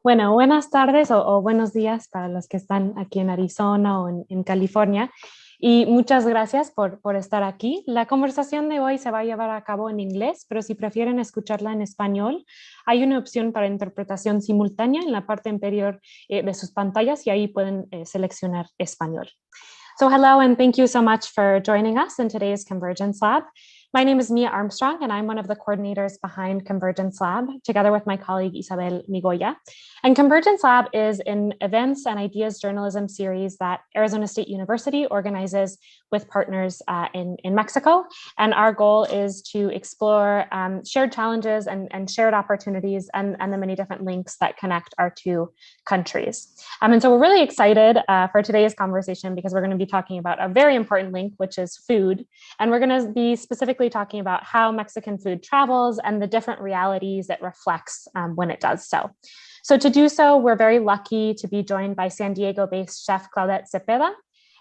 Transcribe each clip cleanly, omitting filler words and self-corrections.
Bueno, buenas tardes o buenos días para los que están aquí en Arizona o en California. Y muchas gracias por estar aquí. La conversación de hoy se va a llevar a cabo en inglés, pero si prefieren escucharla en español, hay una opción para interpretación simultánea en la parte inferior de sus pantallas y ahí pueden seleccionar español. So hello and thank you so much for joining us in today's Convergence Lab. My name is Mia Armstrong, and I'm one of the coordinators behind Convergence Lab, together with my colleague Isabel Migoya. And Convergence Lab is an events and ideas journalism series that Arizona State University organizes with partners in Mexico. And our goal is to explore shared challenges and shared opportunities and the many different links that connect our two countries. And so we're really excited for today's conversation because we're going to be talking about a very important link, which is food. And we're going to be specifically talking about how Mexican food travels and the different realities it reflects when it does so. So to do so, we're very lucky to be joined by San Diego-based chef Claudette Zepeda.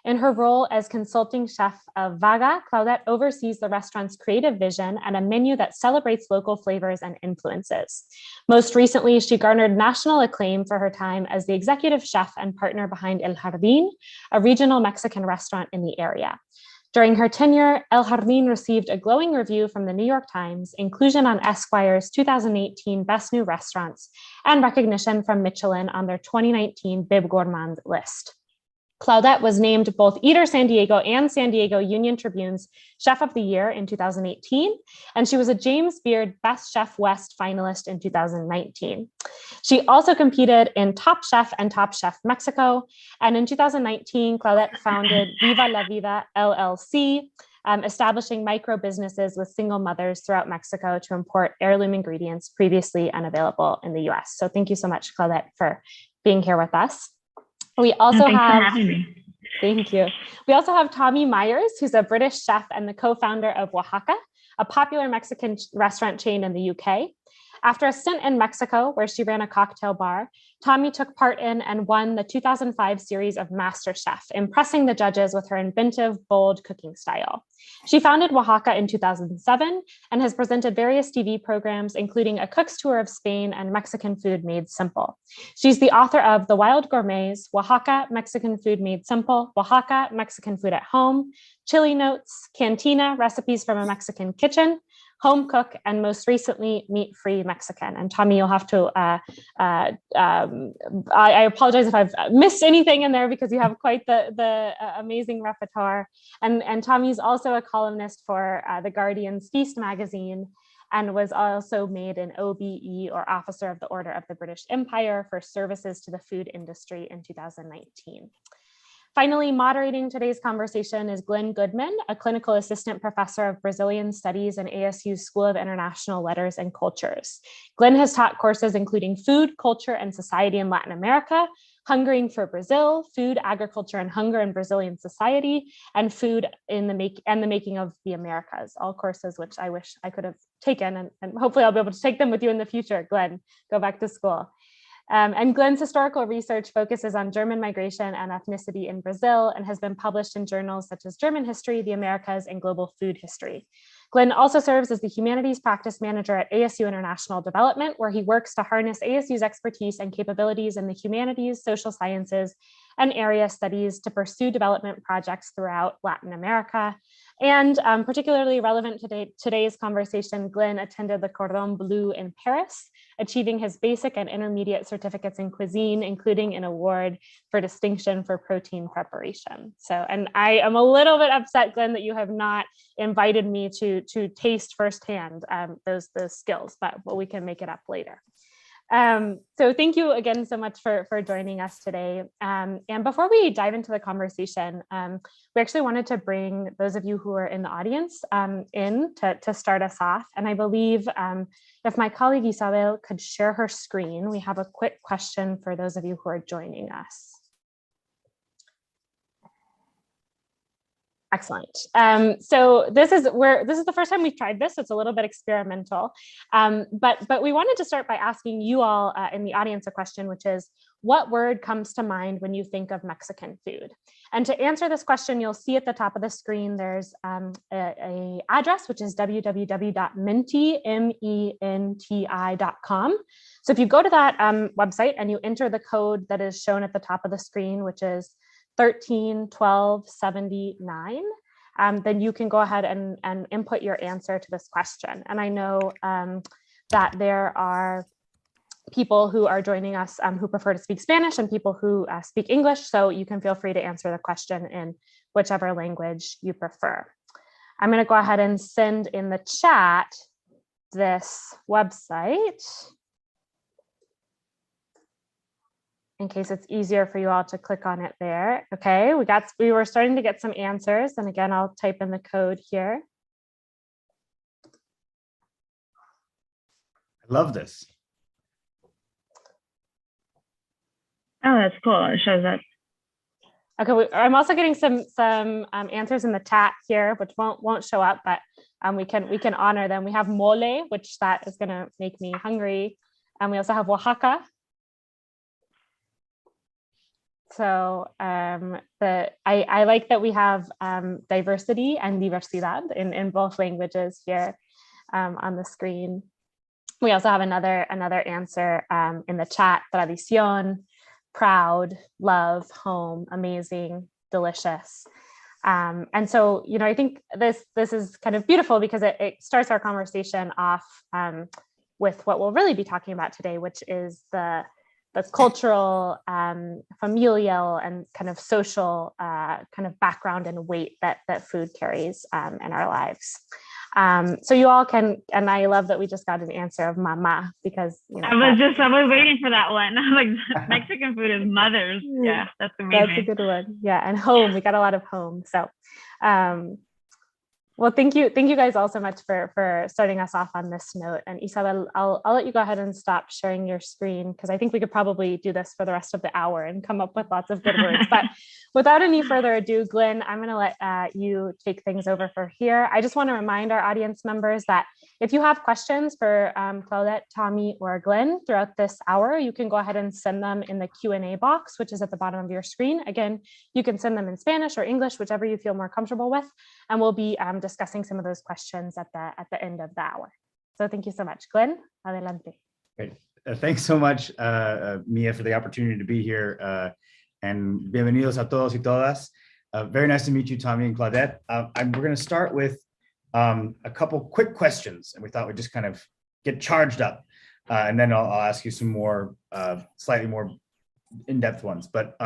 In her role as consulting chef of VAGA, Claudette oversees the restaurant's creative vision and a menu that celebrates local flavors and influences. Most recently, she garnered national acclaim for her time as the executive chef and partner behind El Jardín, a regional Mexican restaurant in the area. During her tenure, El Jardín received a glowing review from the New York Times, inclusion on Esquire's 2018 Best New Restaurants, and recognition from Michelin on their 2019 Bib Gourmand list. Claudette was named both Eater San Diego and San Diego Union Tribune's Chef of the Year in 2018, and she was a James Beard Best Chef West finalist in 2019. She also competed in Top Chef and Top Chef Mexico, and in 2019, Claudette founded Viva la Vida LLC, establishing micro businesses with single mothers throughout Mexico to import heirloom ingredients previously unavailable in the US. So thank you so much, Claudette, for being here with us. We also Thank you. We also have Thomasina Miers, who's a British chef and the co-founder of Wahaca, a popular Mexican restaurant chain in the UK. After a stint in Mexico, where she ran a cocktail bar, Tommy took part in and won the 2005 series of MasterChef, impressing the judges with her inventive, bold cooking style. She founded Wahaca in 2007 and has presented various TV programs, including A Cook's Tour of Spain and Mexican Food Made Simple. She's the author of The Wild Gourmets, Wahaca, Mexican Food Made Simple, Wahaca, Mexican Food at Home, Chili Notes, Cantina, Recipes from a Mexican Kitchen, Home Cook, and most recently, Meat-Free Mexican. And Tommy, you'll have to, I apologize if I've missed anything in there because you have quite the amazing repertoire. And Tommy's also a columnist for The Guardian's Feast magazine and was also made an OBE or Officer of the Order of the British Empire for services to the food industry in 2019. Finally, moderating today's conversation is Glen Goodman, a clinical assistant professor of Brazilian studies in ASU's School of International Letters and Cultures. Glen has taught courses including food, culture, and society in Latin America, Hungering for Brazil, Food, Agriculture, and Hunger in Brazilian Society, and Food in the Making of the Americas, all courses which I wish I could have taken, and hopefully I'll be able to take them with you in the future, Glen. Go back to school. And Glen's historical research focuses on German migration and ethnicity in Brazil and has been published in journals such as German History, the Americas, and Global Food History. Glen also serves as the Humanities Practice Manager at ASU International Development, where he works to harness ASU's expertise and capabilities in the humanities, social sciences, and area studies to pursue development projects throughout Latin America. And particularly relevant to today's conversation, Glen attended the Cordon Bleu in Paris, achieving his basic and intermediate certificates in cuisine, including an award for distinction for protein preparation. So, and I am a little bit upset, Glen, that you have not invited me to taste firsthand those skills, but we can make it up later. So thank you again so much for joining us today. And before we dive into the conversation, we actually wanted to bring those of you who are in the audience in to start us off. And I believe if my colleague Isabel could share her screen, we have a quick question for those of you who are joining us. Excellent. So this is the first time we've tried this. So it's a little bit experimental, but we wanted to start by asking you all in the audience a question, which is, what word comes to mind when you think of Mexican food? And to answer this question, you'll see at the top of the screen there's a address, which is www.menti.com. So if you go to that website and you enter the code that is shown at the top of the screen, which is 131279, then you can go ahead and input your answer to this question. And I know that there are people who are joining us who prefer to speak Spanish and people who speak English, so you can feel free to answer the question in whichever language you prefer. I'm going to go ahead and send in the chat this website, in case it's easier for you all to click on it there. Okay, we were starting to get some answers. And again, I'll type in the code here. I love this. Oh, that's cool. It shows up. Okay, I'm also getting some answers in the chat here, which won't show up, but we can honor them. We have mole, which that is gonna make me hungry. And we also have Wahaca. So I like that we have diversity and diversidad in both languages here on the screen. We also have another answer in the chat: tradición, proud, love, home, amazing, delicious. And so, you know, I think this is kind of beautiful because it starts our conversation off with what we'll really be talking about today, which is the cultural, familial, and kind of social kind of background and weight that food carries in our lives. So you all can, and I love that we just got an answer of mama, because, you know, I was waiting for that one. Like, Mexican food is mothers. Yeah, that's amazing. That's a good one. Yeah, and home, we got a lot of home. So well, thank you guys all so much for starting us off on this note. And Isabel, I'll let you go ahead and stop sharing your screen, because I think we could probably do this for the rest of the hour and come up with lots of good words. But without any further ado, Glen, I'm going to let you take things over for here. I just want to remind our audience members that if you have questions for Claudette, Tommy, or Glen throughout this hour, you can go ahead and send them in the Q&A box, which is at the bottom of your screen. Again, you can send them in Spanish or English, whichever you feel more comfortable with, and we'll be discussing some of those questions at the end of the hour. So thank you so much. Glen, adelante. Great. Thanks so much, Mia, for the opportunity to be here. And bienvenidos a todos y todas. Very nice to meet you, Tommy and Claudette. We're going to start with a couple quick questions, and we thought we'd just kind of get charged up, and then I'll ask you some more, slightly more in-depth ones. But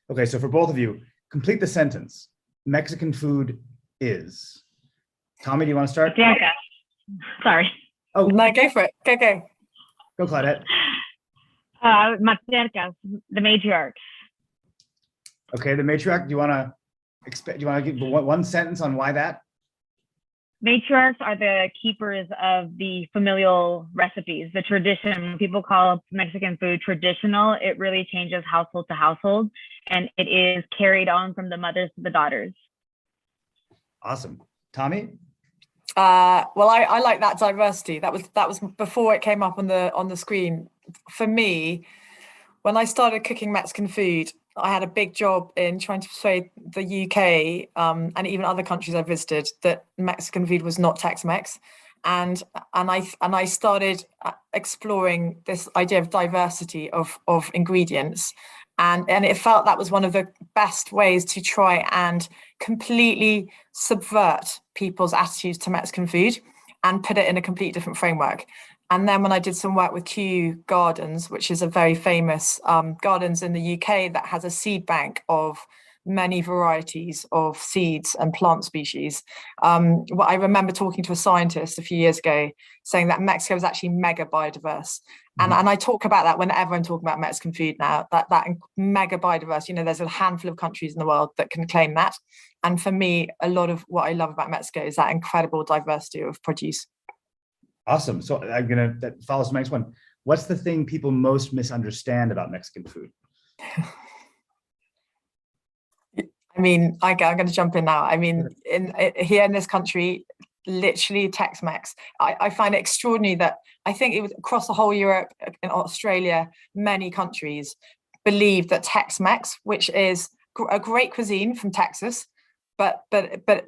okay, so for both of you, complete the sentence. Mexican food is. Tommy, do you want to start? Yeah. Sorry. Oh, no, go for it. Go. Go, Claudette. Matriarchas, the matriarchs. Okay, the matriarch. Do you want to give one sentence on why that? Matriarchs are the keepers of the familial recipes, the tradition. When people call Mexican food traditional, it really changes household to household, and it is carried on from the mothers to the daughters. Awesome. Tommy? Well, I like that diversity. That was before it came up on the screen. For me, when I started cooking Mexican food, I had a big job in trying to persuade the UK and even other countries I visited that Mexican food was not Tex-Mex, and I started exploring this idea of diversity of ingredients, and it felt that was one of the best ways to try and completely subvert people's attitudes to Mexican food and put it in a completely different framework. And then when I did some work with Kew Gardens, which is a very famous gardens in the UK that has a seed bank of many varieties of seeds and plant species. Well, I remember talking to a scientist a few years ago saying that Mexico is actually mega biodiverse. And I talk about that whenever I'm talking about Mexican food now, that mega biodiverse, you know, there's a handful of countries in the world that can claim that. And for me, a lot of what I love about Mexico is that incredible diversity of produce. Awesome. So I'm going to follow the next one. What's the thing people most misunderstand about Mexican food? mean, I'm going to jump in now. I mean, here in this country, literally Tex-Mex. I find it extraordinary that I think it was across the whole Europe and Australia, many countries believe that Tex-Mex, which is a great cuisine from Texas, but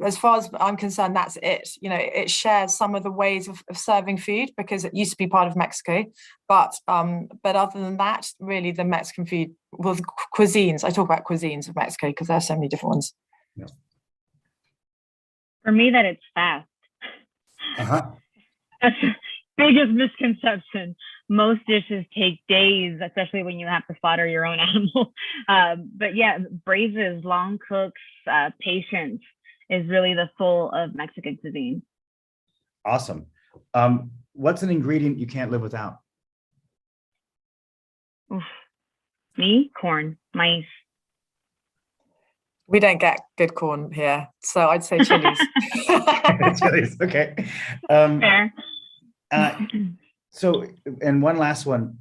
as far as I'm concerned, that's it. You know, it shares some of the ways of serving food because it used to be part of Mexico. But other than that, really the Mexican food, well, cuisines, I talk about cuisines of Mexico because there are so many different ones. Yeah. For me, that it's fast. That's the biggest misconception. Most dishes take days, especially when you have to slaughter your own animal. But yeah, braises, long cooks, patience is really the soul of Mexican cuisine. Awesome. What's an ingredient you can't live without? Oof. Me? Corn, maíz. We don't get good corn here, so I'd say chilies. Chilies, okay. Fair. So, and one last one.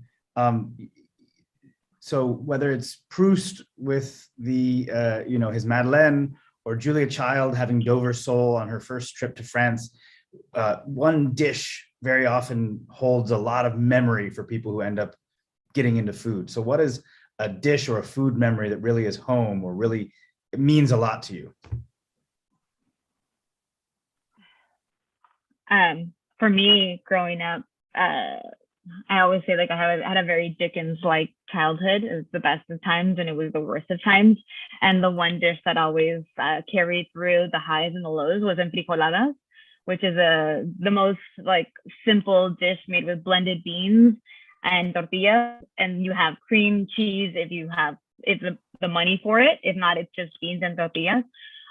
So whether it's Proust with the, you know, his Madeleine, or Julia Child having Dover sole on her first trip to France, one dish very often holds a lot of memory for people who end up getting into food. So what is a dish or a food memory that really is home, or really it means a lot to you? For me, growing up, I always say, like, I had a very Dickens-like childhood. It was the best of times and it was the worst of times. And the one dish that always carried through the highs and the lows was enfrijoladas, which is the most like simple dish made with blended beans and tortillas. And you have cream, cheese if you have the money for it. If not, it's just beans and tortillas.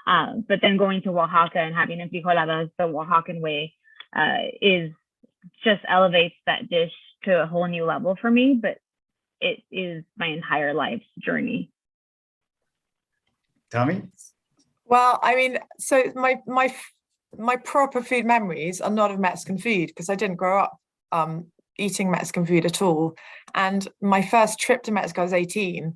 But then going to Wahaca and having enfrijoladas the Oaxacan way is just elevates that dish to a whole new level for me. But it is my entire life's journey. Tommy? Well, I mean, so my proper food memories are not of Mexican food because I didn't grow up eating Mexican food at all. And my first trip to Mexico, I was 18.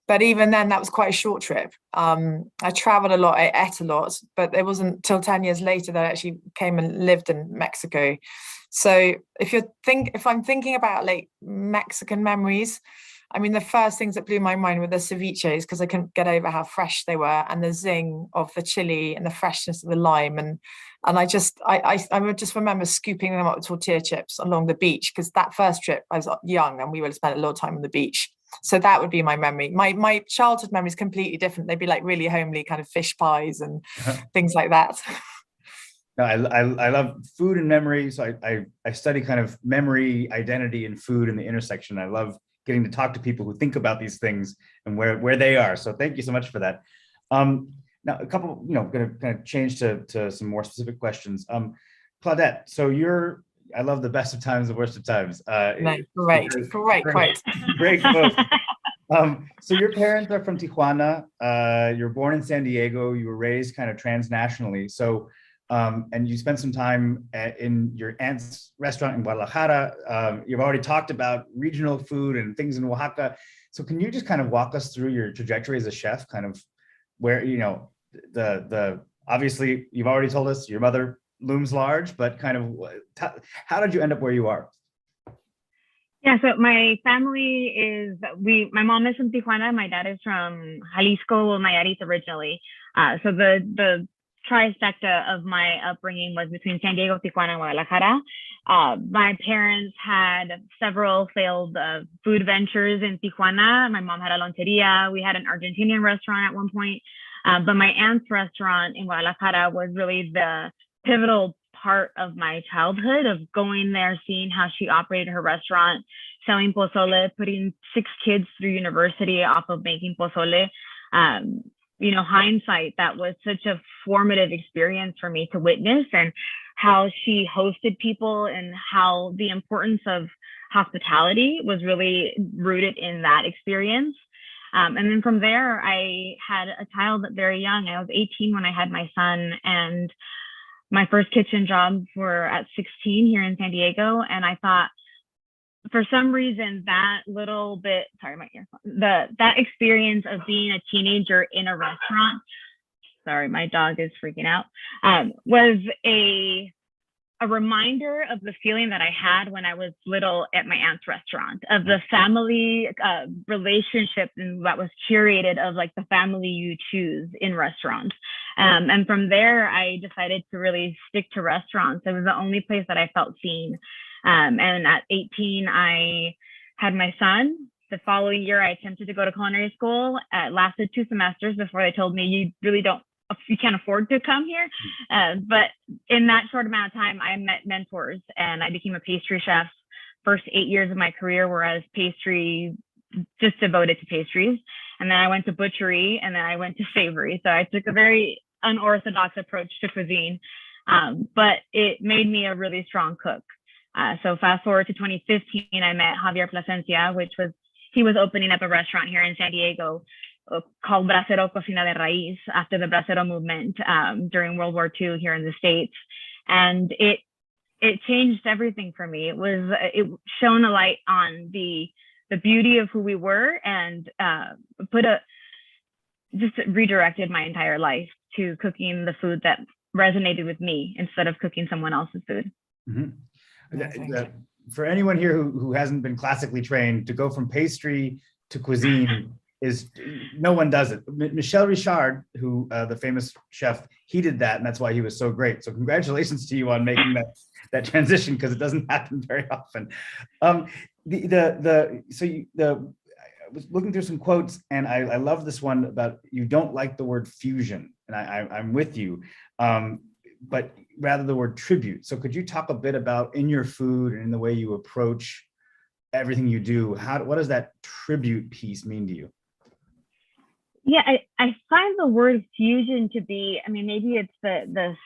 But even then, that was quite a short trip. I traveled a lot, I ate a lot, but it wasn't till 10 years later that I actually came and lived in Mexico. So if I'm thinking about like Mexican memories, I mean, the first things that blew my mind were the ceviches because I couldn't get over how fresh they were, and the zing of the chili and the freshness of the lime. And I would just remember scooping them up with tortilla chips along the beach because that first trip I was young and we would have spent a lot of time on the beach. So that would be my memory. My childhood memory is completely different. They'd be like really homely kind of fish pies and things like that. No, I love food and memory. So I study kind of memory, identity, and food in the intersection. I love getting to talk to people who think about these things and where they are. So thank you so much for that. Now a couple, you know, going to kind of change to some more specific questions. Claudette, so I love the best of times, the worst of times. No, great quote. Great quote. So your parents are from Tijuana. You're born in San Diego. You were raised kind of transnationally. So, and you spent some time in your aunt's restaurant in Guadalajara. You've already talked about regional food and things in Oaxaca. So can you just kind of walk us through your trajectory as a chef, kind of where, you know, obviously you've already told us your mother looms large, but kind of how did you end up where you are? Yeah, so my family my mom is from Tijuana, my dad is from Jalisco, Nayarit originally. So the trifecta of my upbringing was between San Diego, Tijuana, and Guadalajara. My parents had several failed food ventures in Tijuana. My mom had a loncheria. We had an Argentinian restaurant at one point. But my aunt's restaurant in Guadalajara was really the pivotal part of my childhood, of going there, seeing how she operated her restaurant, selling pozole, putting 6 kids through university off of making pozole. You know, hindsight, that was such a formative experience for me to witness, and how she hosted people and how the importance of hospitality was really rooted in that experience. And then from there, I had a child very young. I was 18 when I had my son, and my first kitchen jobs were at 16 here in San Diego. And I thought, for some reason, that little bit, sorry, my earphone, that experience of being a teenager in a restaurant sorry, my dog is freaking out, was a reminder of the feeling that I had when I was little at my aunt's restaurant, of the family relationship that was curated, of like the family you choose in restaurants. And from there, I decided to really stick to restaurants. It was the only place that I felt seen. And at 18, I had my son. The following year, I attempted to go to culinary school. It lasted 2 semesters before they told me, you can't afford to come here. But in that short amount of time, I met mentors and I became a pastry chef. First 8 years of my career were as pastry, just devoted to pastries. And then I went to butchery, and then I went to savory. So I took a very unorthodox approach to cuisine, but it made me a really strong cook. So fast forward to 2015, I met Javier Plasencia, he was opening up a restaurant here in San Diego called Bracero Cocina de Raíz, after the Bracero movement during World War II here in the States. And it changed everything for me. It shone a light on the beauty of who we were, and just redirected my entire life to cooking the food that resonated with me instead of cooking someone else's food. Mm-hmm. For anyone here who hasn't been classically trained, to go from pastry to cuisine no one does it. Michel Richard, who the famous chef, he did that, and that's why he was so great. So congratulations to you on making that transition, because it doesn't happen very often. I was looking through some quotes, and I love this one about, you don't like the word fusion, and I'm with you, but rather the word tribute. So could you talk a bit about, in your food and in the way you approach everything you do, what does that tribute piece mean to you? Yeah, I find the word fusion to be, maybe it's the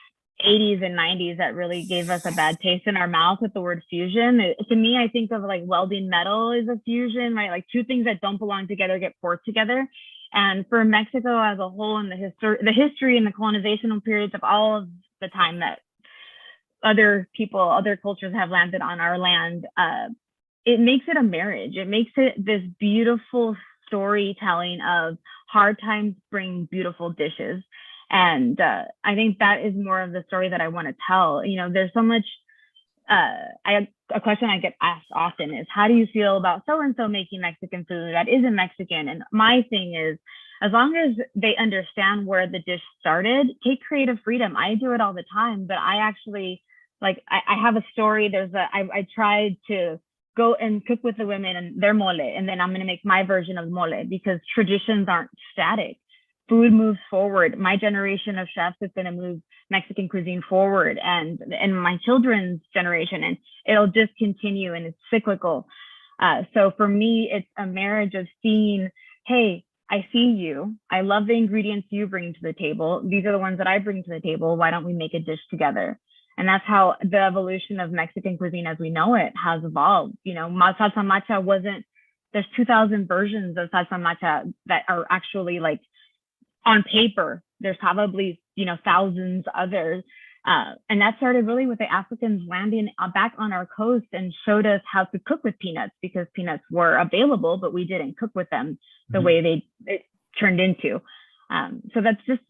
80s and 90s that really gave us a bad taste in our mouth with the word fusion. To me, I think of like welding metal is a fusion, right? Like two things that don't belong together get poured together. And for Mexico as a whole, and the history and the colonizational periods of all of the time that other cultures have landed on our land, it makes it a marriage. It makes it this beautiful storytelling of hard times bring beautiful dishes. And I think that is more of the story that I want to tell. There's so much, a question I get asked often is, how do you feel about so-and-so making Mexican food that isn't Mexican? And my thing is, as long as they understand where the dish started, take creative freedom. I do it all the time, but I actually, I have a story. I tried to go and cook with the women and their mole, and then I'm going to make my version of mole, because traditions aren't static. Food moves forward. My generation of chefs is going to move Mexican cuisine forward, and my children's generation, and it'll just continue, and it's cyclical. So for me, it's a marriage of seeing, hey, I see you. I love the ingredients you bring to the table. These are the ones that I bring to the table. Why don't we make a dish together? And that's how the evolution of Mexican cuisine as we know it has evolved. Salsa macha there's 2,000 versions of salsa macha that are actually on paper. There's probably, thousands others. And that started really with the Africans landing back on our coast and showed us how to cook with peanuts, because peanuts were available, but we didn't cook with them the way it turned into. So that's just,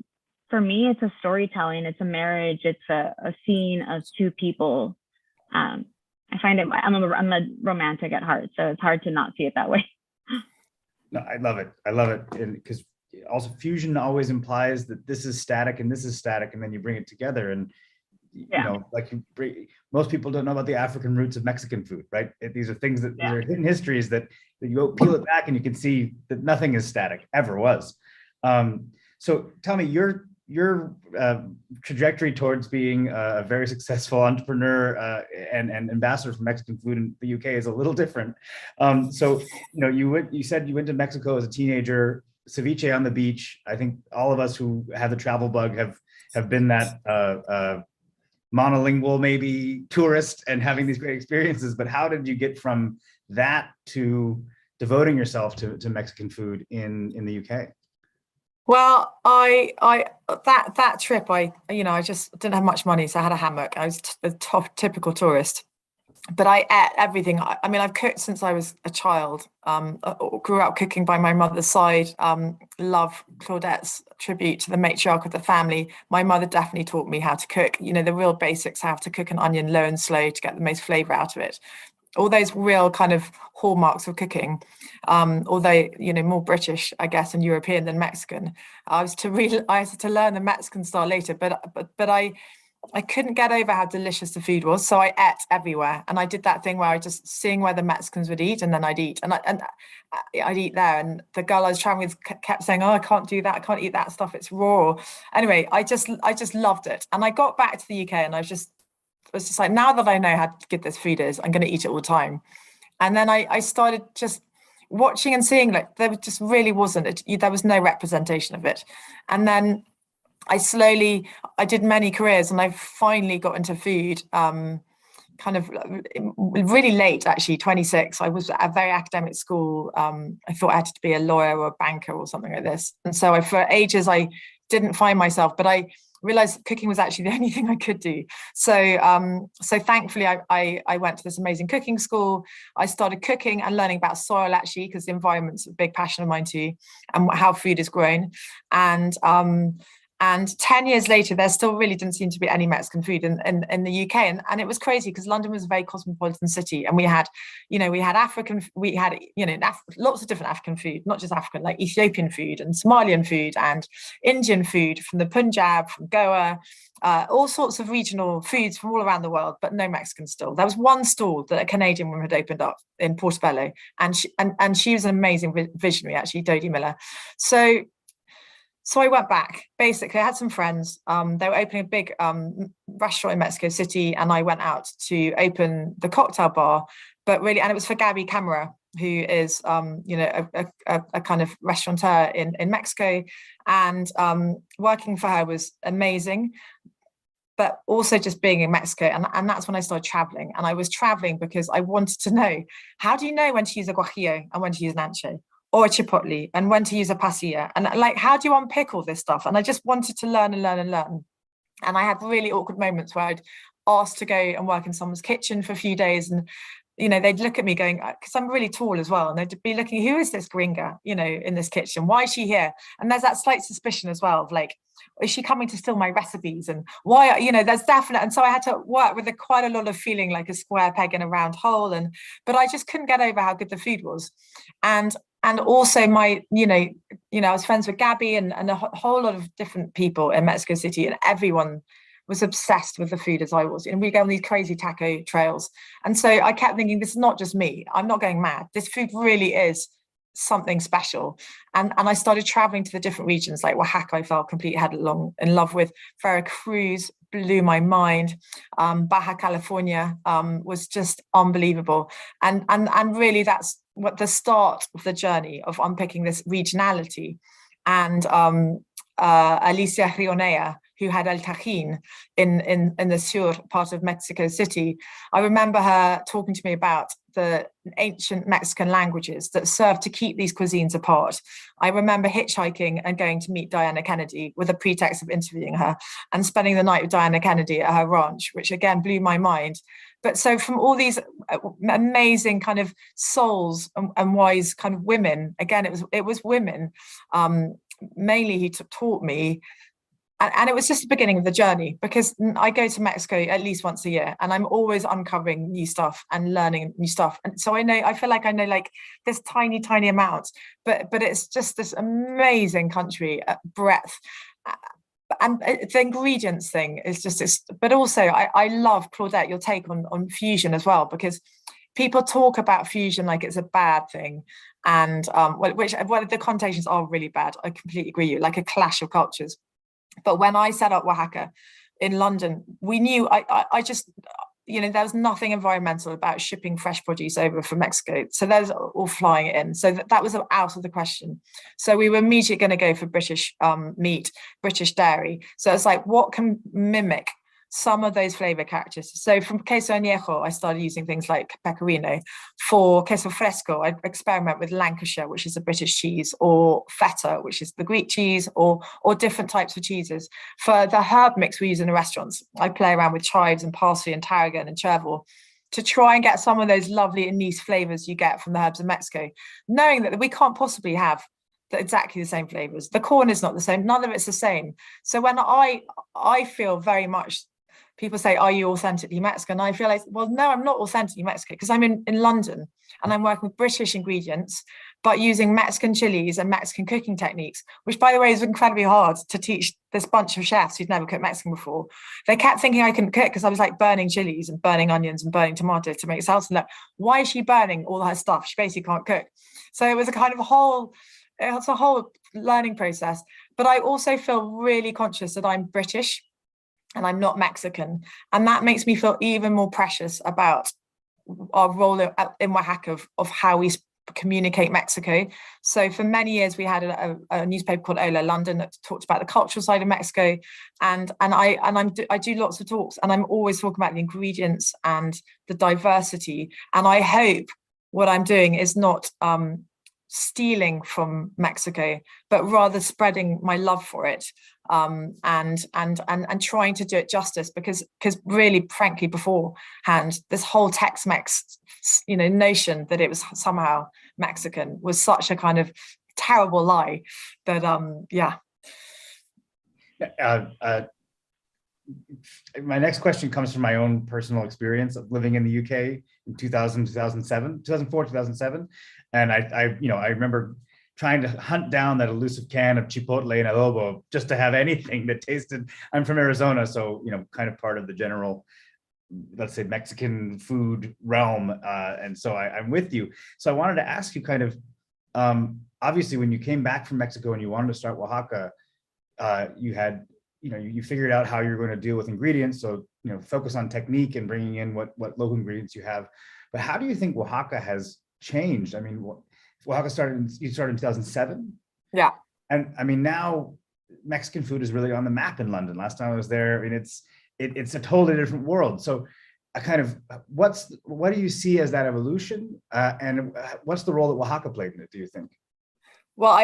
for me, it's a storytelling, it's a marriage, it's a scene of two people. I find it, I'm a romantic at heart, so it's hard to not see it that way. No, I love it. Because also fusion always implies that this is static and this is static, and then you bring it together. And most people don't know about the African roots of Mexican food, right? These are things these are hidden histories that you go peel it back and you can see that nothing is static, ever was. So tell me, your trajectory towards being a very successful entrepreneur and ambassador for Mexican food in the UK is a little different. So you said you went to Mexico as a teenager, ceviche on the beach. I think all of us who have the travel bug have been that monolingual, maybe tourist, and having these great experiences. But how did you get from that to devoting yourself to Mexican food in the UK? Well, that trip, I just didn't have much money, so I had a hammock. I was a typical tourist, but I ate everything. I mean, I've cooked since I was a child. Grew up cooking by my mother's side. Love Claudette's tribute to the matriarch of the family. My mother definitely taught me how to cook. You know, the real basics, how to cook an onion low and slow to get the most flavor out of it. All those real kind of hallmarks of cooking, although, you know, more British, I guess, and European than Mexican. I was to learn the Mexican style later, but I couldn't get over how delicious the food was. So I ate everywhere. And I did that thing where I just seeing where the Mexicans would eat, and then I'd eat. And I'd eat there. And the girl I was traveling with kept saying, oh, I can't do that. I can't eat that stuff. It's raw. Anyway, I just loved it. And I got back to the UK and I was just like, now that I know how good this food is, I'm going to eat it all the time. And then I started just watching and seeing, like, there just really wasn't, there was no representation of it. And then I did many careers, and I finally got into food kind of really late, actually, 26. I was at a very academic school. I thought I had to be a lawyer or a banker or something like this. And so for ages, I didn't find myself, but I realized cooking was actually the only thing I could do. So thankfully, I went to this amazing cooking school. I started cooking and learning about soil, actually, because the environment's a big passion of mine too, and how food is grown. And 10 years later, there still really didn't seem to be any Mexican food in the UK. And it was crazy because London was a very cosmopolitan city. And we had African, lots of different African food, not just African, like Ethiopian food and Somalian food and Indian food from the Punjab, from Goa, all sorts of regional foods from all around the world, but no Mexican still. There was one stall that a Canadian woman had opened up in Portobello. And she was an amazing visionary, actually, Dodie Miller. So I went back. Basically, I had some friends. They were opening a big restaurant in Mexico City, and I went out to open the cocktail bar. But really, and it was for Gabby Camara, who is, a kind of restaurateur in Mexico, and working for her was amazing. But also just being in Mexico, and that's when I started traveling. And I was traveling because I wanted to know, how do you know when to use a guajillo and when to use an ancho? Or a chipotle, and when to use a pasilla, and like, how do you unpick all this stuff? And I just wanted to learn and learn and learn. And I had really awkward moments where I'd asked to go and work in someone's kitchen for a few days, and they'd look at me going, because I'm really tall as well, and they'd be looking, who is this gringa, in this kitchen? Why is she here? And there's that slight suspicion as well of like, is she coming to steal my recipes? And why, there's definite. And so I had to work with quite a lot of feeling like a square peg in a round hole. But I just couldn't get over how good the food was. And also I was friends with Gabby and a whole lot of different people in Mexico City, and everyone was obsessed with the food as I was. And we go on these crazy taco trails. And so I kept thinking, this is not just me. I'm not going mad. This food really is something special. And I started traveling to the different regions, like Wahaca, I fell completely headlong in love with. Veracruz blew my mind. Baja California was just unbelievable. And really that's what the start of the journey of unpicking this regionality. And Alicia Rionea, who had El Tajín in the sur part of Mexico City. I remember her talking to me about the ancient Mexican languages that served to keep these cuisines apart. I remember hitchhiking and going to meet Diana Kennedy with a pretext of interviewing her, and spending the night with Diana Kennedy at her ranch, which again blew my mind. But so from all these amazing kind of souls and wise kind of women, again, it was women mainly who taught me. And it was just the beginning of the journey, because I go to Mexico at least once a year, and I'm always uncovering new stuff and learning new stuff. And so I feel like I know like this tiny amount, but it's just this amazing country breadth. And the ingredients thing is just, but also I love, Claudette, your take on fusion as well, because people talk about fusion like it's a bad thing. And the connotations are really bad. I completely agree with you, like a clash of cultures. But when I set up Wahaca in London, we knew I just, there was nothing environmental about shipping fresh produce over from Mexico. So there's all flying it in. So that was out of the question. So we were immediately going to go for British meat, British dairy. So it's like, what can mimic some of those flavor characters? So from queso añejo, I started using things like pecorino. For queso fresco, I experiment with Lancashire, which is a British cheese, or feta, which is the Greek cheese, or different types of cheeses. For the herb mix we use in the restaurants, I play around with chives and parsley and tarragon and chervil. to try and get some of those lovely anise flavors you get from the herbs of Mexico, knowing that we can't possibly have exactly the same flavors. The corn is not the same, none of it's the same. So when I feel very much, people say, are you authentically Mexican? I feel like, well, no, I'm not authentically Mexican, because I'm in London and I'm working with British ingredients, but using Mexican chilies and Mexican cooking techniques, which, by the way, is incredibly hard to teach this bunch of chefs who'd never cooked Mexican before. They kept thinking I couldn't cook because I was like burning chilies and burning onions and burning tomatoes to make salsa. Like, why is she burning all her stuff? She basically can't cook. So it was a kind of it's a whole learning process. But I also feel really conscious that I'm British and I'm not Mexican. And that makes me feel even more precious about our role in Wahaca of how we communicate Mexico. So for many years, we had a newspaper called Hola London that talked about the cultural side of Mexico. And I do lots of talks, and I'm always talking about the ingredients and the diversity. And I hope what I'm doing is not stealing from Mexico, but rather spreading my love for it, and trying to do it justice, because really, frankly, beforehand, this whole Tex-Mex, notion that it was somehow Mexican was such a kind of terrible lie that my next question comes from my own personal experience of living in the UK in 2004, 2007. And I remember trying to hunt down that elusive can of chipotle and adobo just to have anything that tasted. I'm from Arizona, so kind of part of the general, let's say, Mexican food realm, and so I'm with you. So I wanted to ask you kind of, obviously, when you came back from Mexico and you wanted to start Wahaca, you had, you figured out how you're going to deal with ingredients. So focus on technique and bringing in what local ingredients you have. But how do you think Wahaca has changed? I mean, Wahaca you started in 2007. Yeah. And I mean, now Mexican food is really on the map in London. Last time I was there, I mean, it's a totally different world. So what do you see as that evolution? And what's the role that Wahaca played in it, do you think? Well,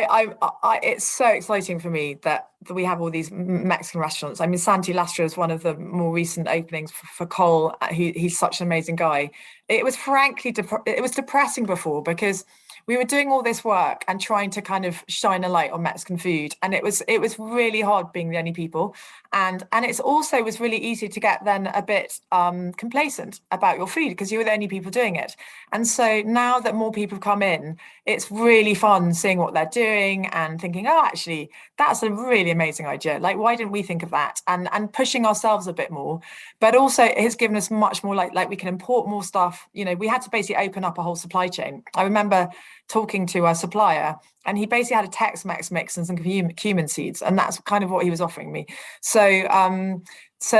it's so exciting for me that we have all these Mexican restaurants. I mean, Santi Lastra is one of the more recent openings for Cole. He's such an amazing guy. It was frankly, it was depressing before, because we were doing all this work and trying to kind of shine a light on Mexican food. And it was really hard being the only people. And it's also was really easy to get then a bit complacent about your food, because you were the only people doing it. And so now that more people come in, it's really fun seeing what they're doing and thinking, oh, actually, that's a really amazing idea. Like, why didn't we think of that? And pushing ourselves a bit more. But also it has given us much more like we can import more stuff. We had to basically open up a whole supply chain. I remember talking to a supplier, and he basically had a Tex-Mex mix and some cumin seeds, and that's kind of what he was offering me. So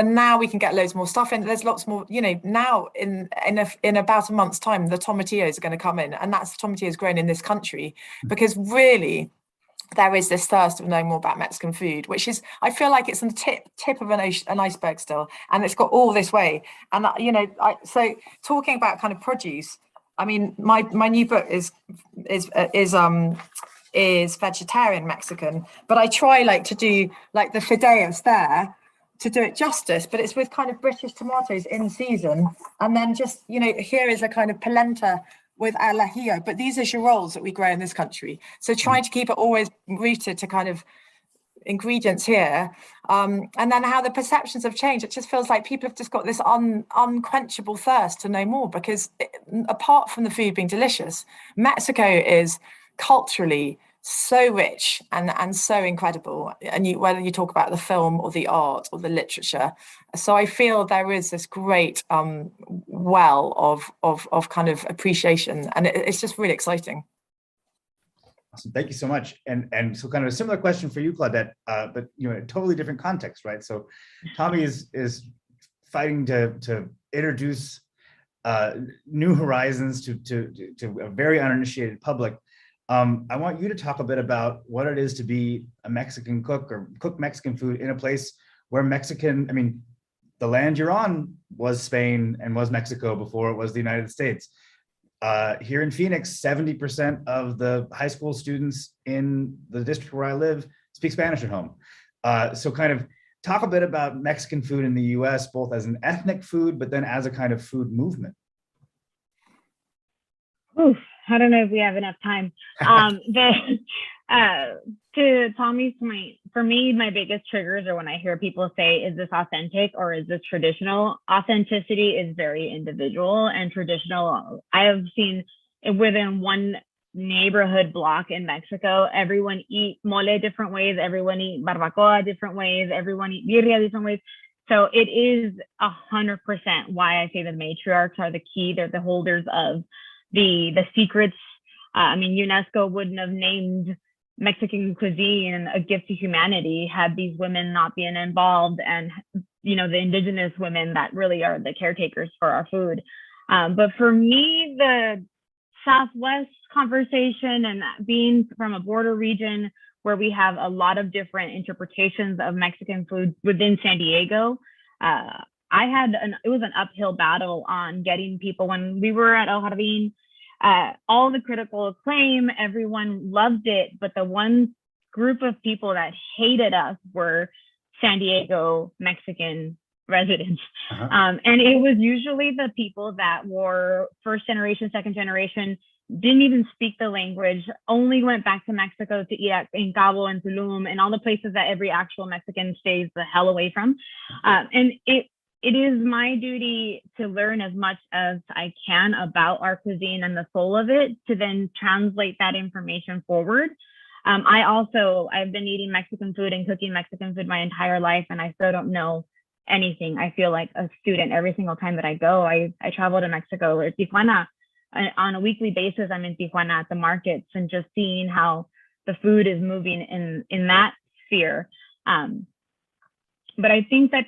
now we can get loads more stuff in. There's lots more, now in about a month's time, the tomatillos are going to come in, and that's the tomatillos grown in this country, because really there is this thirst of knowing more about Mexican food, which is, I feel like it's on the tip of an iceberg still, and it's got all this way. And so talking about kind of produce, I mean, my new book is vegetarian Mexican, but I try to do the fideos there to do it justice, but it's with kind of British tomatoes in season, and then just here is a kind of polenta with al ajillo, but these are girolles that we grow in this country. So trying to keep it always rooted to kind of ingredients here, and then how the perceptions have changed. It just feels like people have just got this unquenchable thirst to know more, because apart from the food being delicious, Mexico is culturally so rich and so incredible, and whether you talk about the film or the art or the literature. So I feel there is this great well of kind of appreciation, and it's just really exciting. Awesome. Thank you so much. And so kind of a similar question for you, Claudette, but in a totally different context, right? So Tommy is fighting to introduce new horizons to a very uninitiated public. I want you to talk a bit about what it is to be a Mexican cook or cook Mexican food in a place where the land you're on was Spain and was Mexico before it was the United States. Here in Phoenix, 70% of the high school students in the district where I live speak Spanish at home. So kind of talk a bit about Mexican food in the US, both as an ethnic food, but then as a kind of food movement. Whew, I don't know if we have enough time. To Tommy's point, for me, my biggest triggers are when I hear people say, is this authentic or is this traditional? Authenticity is very individual, and traditional, I have seen within one neighborhood block in Mexico, everyone eat mole different ways, everyone eat barbacoa different ways, everyone eat birria different ways. So it is 100% why I say the matriarchs are the key. They're the holders of the secrets. I mean, UNESCO wouldn't have named Mexican cuisine a gift to humanity had these women not been involved, and the indigenous women that really are the caretakers for our food. But for me, the Southwest conversation, and being from a border region where we have a lot of different interpretations of Mexican food within San Diego, it was an uphill battle on getting people. When we were at El Jardín, all the critical acclaim, everyone loved it, but the one group of people that hated us were San Diego Mexican residents. And it was usually the people that were first generation, second generation, didn't even speak the language, only went back to Mexico to eat in Cabo and Tulum and all the places that every actual Mexican stays the hell away from. And it is my duty to learn as much as I can about our cuisine and the soul of it, to then translate that information forward. I've been eating Mexican food and cooking Mexican food my entire life, and I still don't know anything. I feel like a student every single time that I go. I travel to Mexico or Tijuana on a weekly basis. I'm in Tijuana at the markets and just seeing how the food is moving in that sphere. But I think that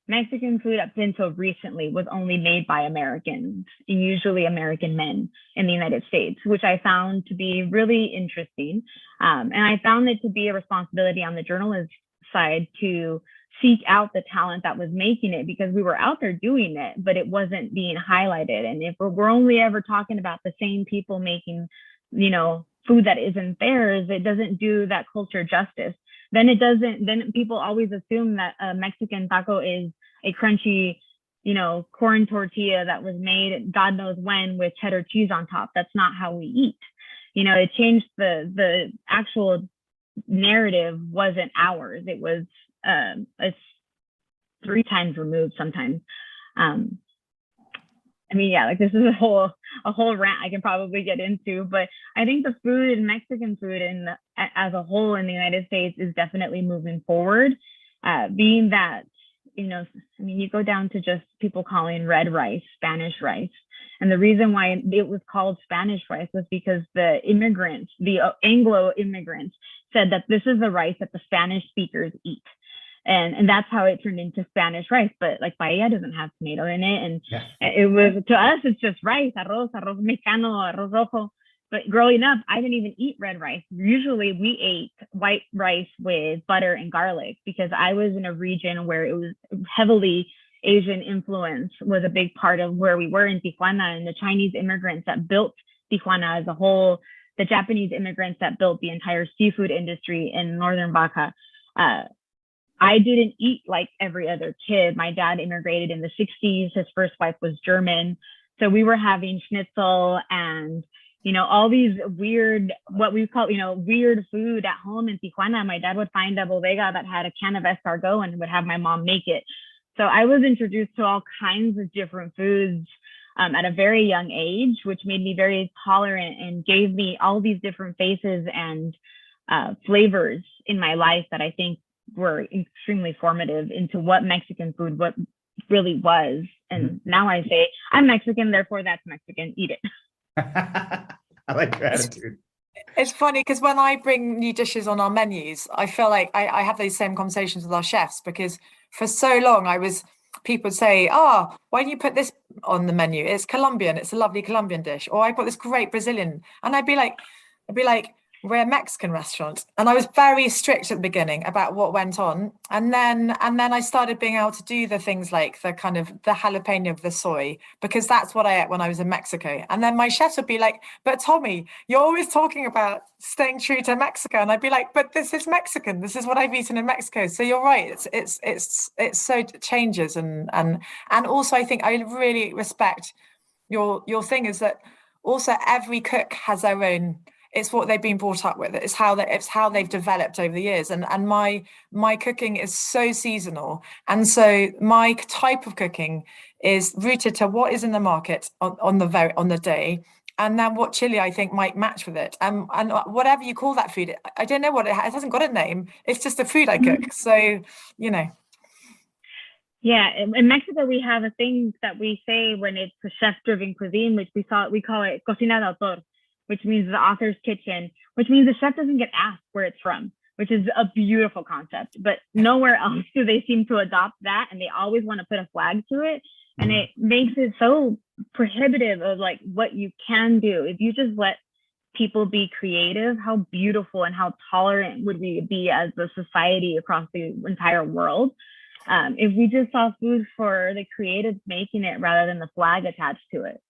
Mexican food up until recently was only made by Americans, usually American men in the United States, which I found to be really interesting. And I found it to be a responsibility on the journalist side to seek out the talent that was making it, because we were out there doing it, but it wasn't being highlighted. And if we're only ever talking about the same people making, food that isn't theirs, it doesn't do that culture justice. Then people always assume that a Mexican taco is a crunchy, corn tortilla that was made God knows when with cheddar cheese on top. That's not how we eat. It changed the actual narrative wasn't ours. It was it's 3 times removed sometimes. This is a whole rant I can probably get into, but I think the food and Mexican food as a whole in the United States is definitely moving forward, being that, you go down to just people calling red rice Spanish rice. And the reason why it was called Spanish rice was because the Anglo immigrants said that this is the rice that the Spanish speakers eat. And that's how it turned into Spanish rice. But like paella doesn't have tomato in it. And it was, to us, it's just rice, arroz mexicano, arroz rojo. But growing up, I didn't even eat red rice. Usually we ate white rice with butter and garlic, because I was in a region where it was heavily Asian influence was a big part of where we were in Tijuana, and the Chinese immigrants that built Tijuana as a whole, the Japanese immigrants that built the entire seafood industry in northern Wahaca. I didn't eat like every other kid. My dad immigrated in the 60s. His first wife was German. So we were having schnitzel and, all these weird, what we call, weird food at home in Tijuana. My dad would find a bodega that had a can of escargot and would have my mom make it. So I was introduced to all kinds of different foods at a very young age, which made me very tolerant and gave me all these different faces and flavors in my life that I think were extremely formative into what Mexican food, what really was. And now I say, I'm Mexican, therefore that's Mexican, eat it. I like your attitude. It's funny because when I bring new dishes on our menus, I feel like I have these same conversations with our chefs, because for so long people would say, why don't you put this on the menu? It's Colombian, it's a lovely Colombian dish. Or I got this great Brazilian. And I'd be like, we're a Mexican restaurant. And I was very strict at the beginning about what went on. And then I started being able to do the things like the kind of the jalapeno, the soy, because that's what I ate when I was in Mexico. And then my chefs would be like, but Tommy, you're always talking about staying true to Mexico. And I'd be like, but this is Mexican. This is what I've eaten in Mexico. So you're right. It's so it changes. And also I think I really respect your thing is that also every cook has their own. It's what they've been brought up with. It's how they've developed over the years. And my cooking is so seasonal, and so my type of cooking is rooted to what is in the market on the day, and then what chili I think might match with it. And whatever you call that food, I don't know what it hasn't got a name. It's just the food I cook. So Yeah, in Mexico we have a thing that we say when it's a chef-driven cuisine, which we call it cocina de autor, which means the author's kitchen, which means the chef doesn't get asked where it's from, which is a beautiful concept. But nowhere else do they seem to adopt that, and they always want to put a flag to it. And it makes it so prohibitive of like what you can do. If you just let people be creative, how beautiful and how tolerant would we be as a society across the entire world if we just saw food for the creatives making it rather than the flag attached to it.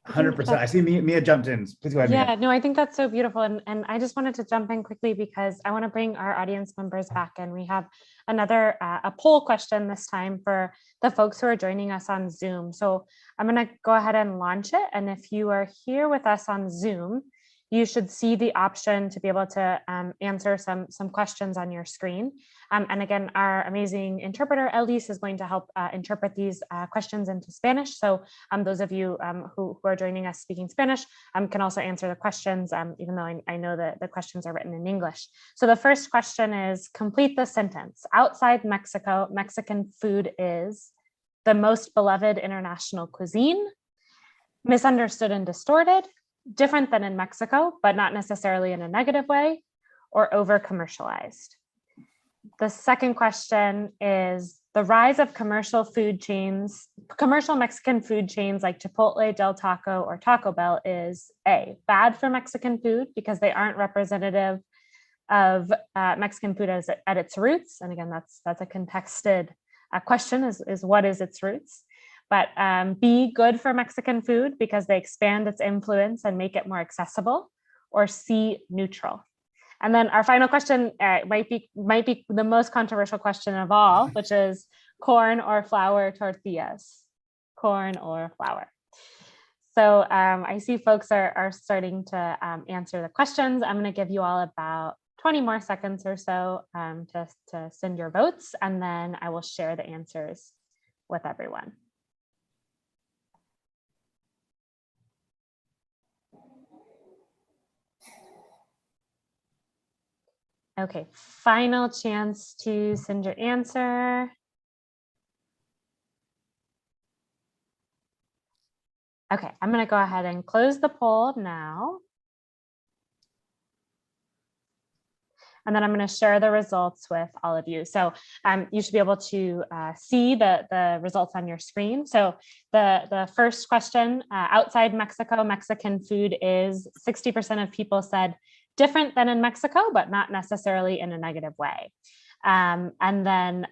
100%. I see Mia jumped in. Please go ahead. Yeah, Mia. no, I think that's so beautiful. And I just wanted to jump in quickly because I want to bring our audience members back. And we have another a poll question this time for the folks who are joining us on Zoom. So I'm going to go ahead and launch it. And if you are here with us on Zoom, you should see the option to be able to answer some questions on your screen. And again, our amazing interpreter, Elise, is going to help interpret these questions into Spanish. So those of you who are joining us speaking Spanish can also answer the questions, even though I know that the questions are written in English. So the first question is, complete the sentence. Outside Mexico, Mexican food is the most beloved international cuisine, misunderstood and distorted, different than in Mexico, but not necessarily in a negative way, or over-commercialized. The second question is, the rise of commercial Mexican food chains like Chipotle, Del Taco, or Taco Bell is A, bad for Mexican food because they aren't representative of Mexican food at its roots. And again, that's a contested question, is what is its roots? But B, good for Mexican food because they expand its influence and make it more accessible, or C, neutral. And then our final question might be the most controversial question of all, which is corn or flour tortillas, corn or flour. So I see folks are starting to answer the questions. I'm going to give you all about 20 more seconds or so to send your votes, and then I will share the answers with everyone. Okay, final chance to send your answer. Okay, I'm going to go ahead and close the poll now. And then I'm going to share the results with all of you. So you should be able to see the results on your screen. So the first question, outside Mexico, Mexican food is 60% of people said different than in Mexico, but not necessarily in a negative way. And then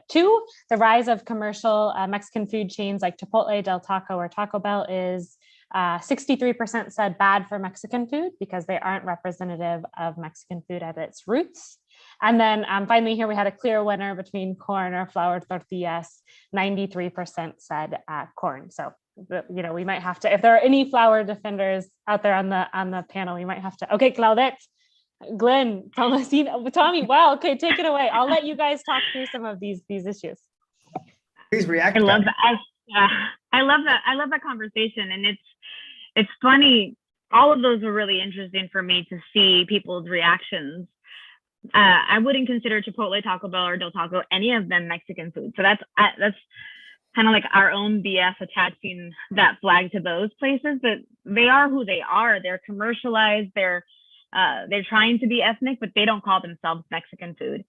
2, the rise of commercial Mexican food chains like Chipotle, Del Taco, or Taco Bell is 63% said bad for Mexican food because they aren't representative of Mexican food at its roots. And then finally here we had a clear winner between corn or flour tortillas. 93% said corn. So we might have to, if there are any flour defenders out there on the panel, we might have to. Okay, Claudette, Glen, Thomasina, Tommy. Wow. Okay, take it away. I'll let you guys talk through some of these issues. Please react. I love that. I love that. I love that conversation, and it's funny. All of those were really interesting for me to see people's reactions. I wouldn't consider Chipotle, Taco Bell, or Del Taco any of them Mexican food. So that's kind of like our own BS attaching that flag to those places, but they are who they are. They're commercialized. They're trying to be ethnic, but they don't call themselves Mexican food.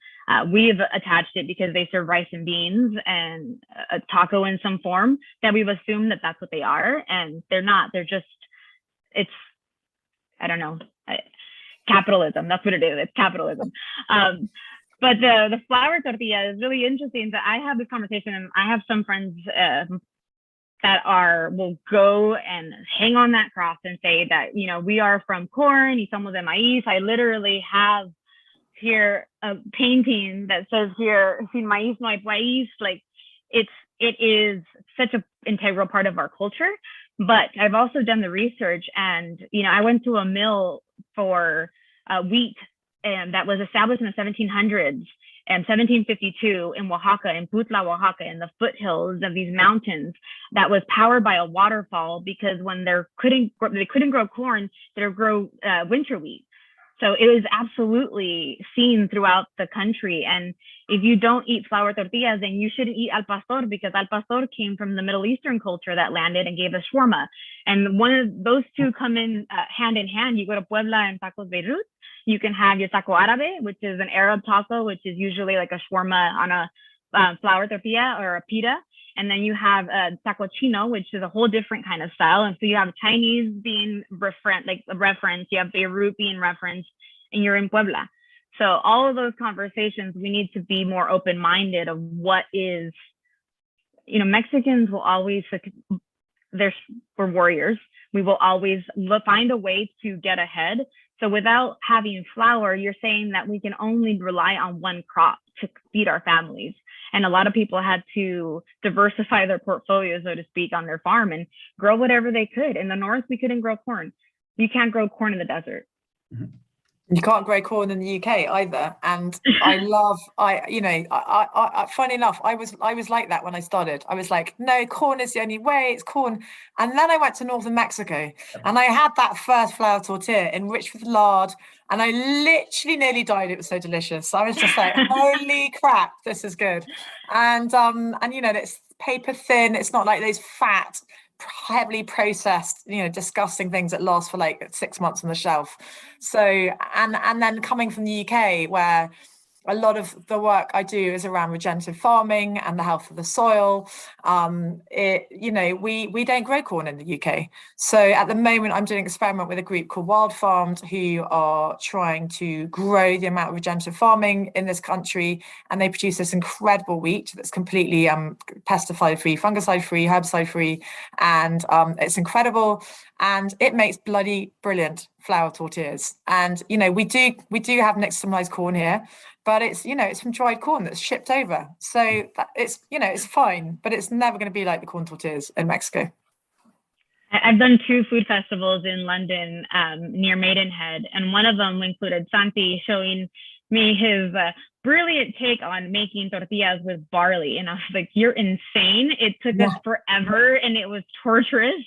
We've attached it because they serve rice and beans and a taco in some form, that we've assumed that that's what they are, and they're not. They're just, I don't know, capitalism. That's what it is. It's capitalism. But the flour tortilla is really interesting. That I have this conversation, and I have some friends that will go and hang on that cross and say that, we are from corn y somos de maíz. I literally have here a painting that says here, sin maíz no hay país. Like it is such an integral part of our culture. But I've also done the research, and I went to a mill for wheat, and that was established in the 1700s and 1752 in Wahaca, in Putla, Wahaca, in the foothills of these mountains, that was powered by a waterfall, because when they couldn't grow corn, they would grow winter wheat. So it was absolutely seen throughout the country. And if you don't eat flour tortillas, then you shouldn't eat al pastor, because al pastor came from the Middle Eastern culture that landed and gave us shawarma. And one of those two come in hand in hand. You go to Puebla and Tacos Beirut, you can have your taco árabe, which is an Arab taco, which is usually like a shawarma on a flour tortilla or a pita. And then you have taco chino, which is a whole different kind of style. And so you have Chinese being reference, you have Beirut being referenced, and you're in Puebla. So all of those conversations, we need to be more open-minded of what is, Mexicans will always, we're warriors. We will always find a way to get ahead. So without having flour, you're saying that we can only rely on one crop to feed our families. And a lot of people had to diversify their portfolio, so to speak, on their farm and grow whatever they could. In the north, we couldn't grow corn. You can't grow corn in the desert. Mm-hmm. You can't grow corn in the UK either. And funny enough, I was like that when I started. I was like, no, corn is the only way, it's corn. And then I went to northern Mexico and I had that first flour tortilla enriched with lard, and I literally nearly died. It was so delicious. I was just like, holy crap, this is good. And it's paper thin. It's not like those fat, heavily processed, disgusting things that last for like 6 months on the shelf. So, and then coming from the UK, where a lot of the work I do is around regenerative farming and the health of the soil. We don't grow corn in the UK. So at the moment, I'm doing an experiment with a group called Wild Farmed, who are trying to grow the amount of regenerative farming in this country. And they produce this incredible wheat that's completely pesticide-free, fungicide-free, herbicide-free. And it's incredible. And it makes bloody brilliant flour tortillas. And, we do have nixtamalized corn here, but it's from dried corn that's shipped over. So it's fine, but it's never going to be like the corn tortillas in Mexico. I've done 2 food festivals in London near Maidenhead, and one of them included Santi showing me his brilliant take on making tortillas with barley. And I was like, you're insane. It took us forever and it was torturous.